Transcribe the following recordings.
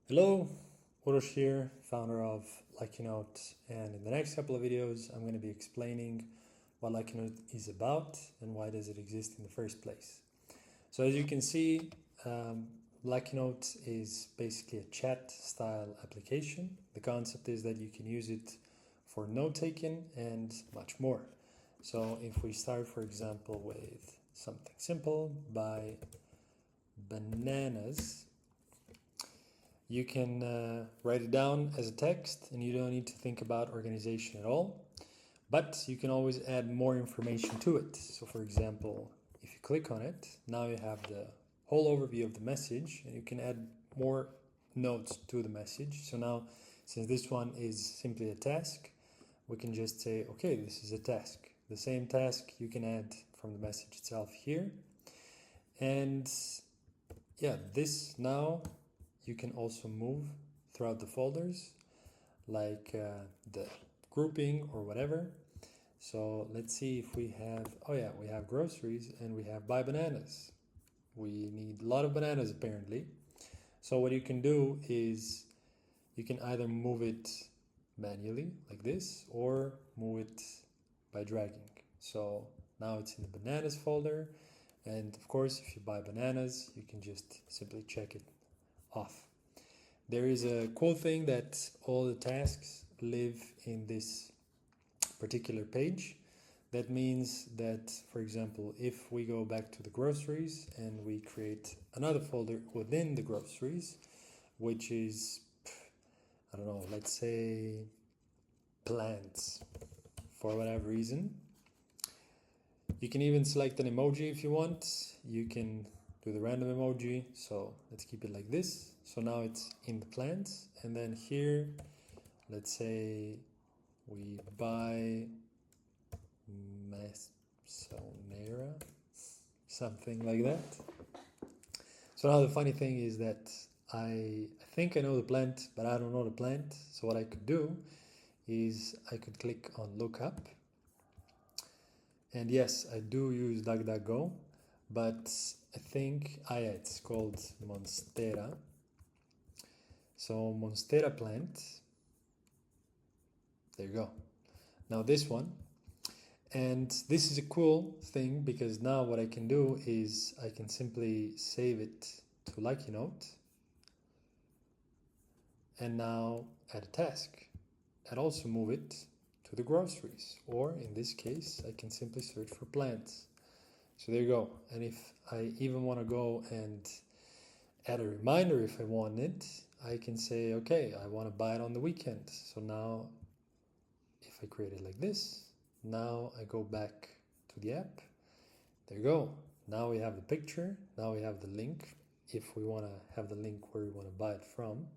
Hello, Urosh here, founder of Luckynote, and in the next couple of videos I'm going to be explaining what Luckynote is about and why does it exist in the first place. So as you can see, Luckynote is basically a chat style application. The concept is that you can use it for note-taking and much more. So if we start, for example, with something simple, by bananas, you can write it down as a text and you don't need to think about organization at all, but you can always add more information to it. So for example, if you click on it, now you have the whole overview of the message and you can add more notes to the message. So now, since this one is simply a task, we can just say, okay, this is a task. The same task you can add from the message itself here. And yeah, this now you can also move throughout the folders, like the grouping or whatever. So let's see if we have, oh yeah, we have groceries and we have buy bananas. We need a lot of bananas apparently. So what you can do is you can either move it manually like this or move it by dragging. So now it's in the bananas folder, and of course if you buy bananas you can just simply check it off. There is a cool thing that all the tasks live in this particular page. That means that, for example, if we go back to the groceries and we create another folder within the groceries, which is, I don't know, let's say plants, for whatever reason. You can even select an emoji if you want. You can do the random emoji, so let's keep it like this. So now it's in the plants, and then here, let's say we buy Masonera, something like that. So now the funny thing is that I think I know the plant, but I don't know the plant. So what I could do is I could click on look up. And yes, I do use DuckDuckGo, but I think, yeah, it's called Monstera. So Monstera plant, there you go. Now this one, and this is a cool thing because now what I can do is I can simply save it to Luckynote and now add a task and also move it to the groceries, or in this case I can simply search for plants. So there you go. And if I even want to go and add a reminder if I want it, I can say, okay, I want to buy it on the weekend. So now if I create it like this, now I go back to the app. There you go. Now we have the picture. Now we have the link if we want to have the link where we want to buy it from.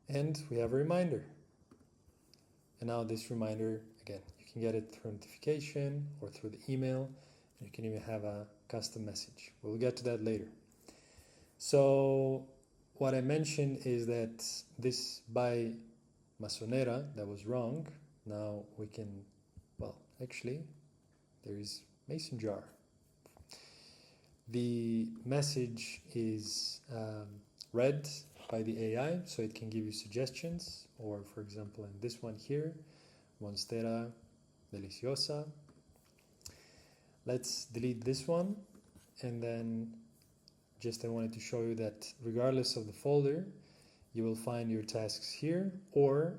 And we have a reminder. And now this reminder, again, you can get it through notification or through the email. And you can even have a custom message. We'll get to that later. So what I mentioned is that this by Masonera, that was wrong. Now we can, well, actually, there is mason jar. The message is read by the AI, so it can give you suggestions, or for example in this one here, Monstera Deliciosa. Let's delete this one, and then I wanted to show you that regardless of the folder, you will find your tasks here, or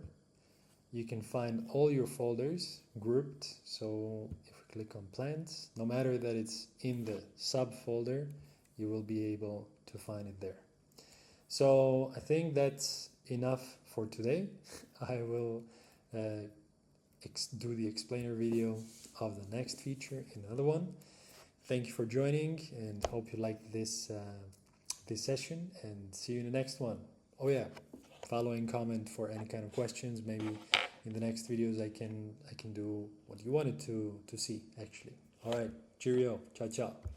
you can find all your folders grouped. So if we click on plants, no matter that it's in the subfolder, you will be able to find it there. So I think that's enough for today. I will do the explainer video of the next feature in another one. Thank you for joining and hope you liked this session, and see you in the next one. Oh yeah, follow and comment for any kind of questions. Maybe in the next videos I can do what you wanted to see actually. All right, cheerio, ciao ciao.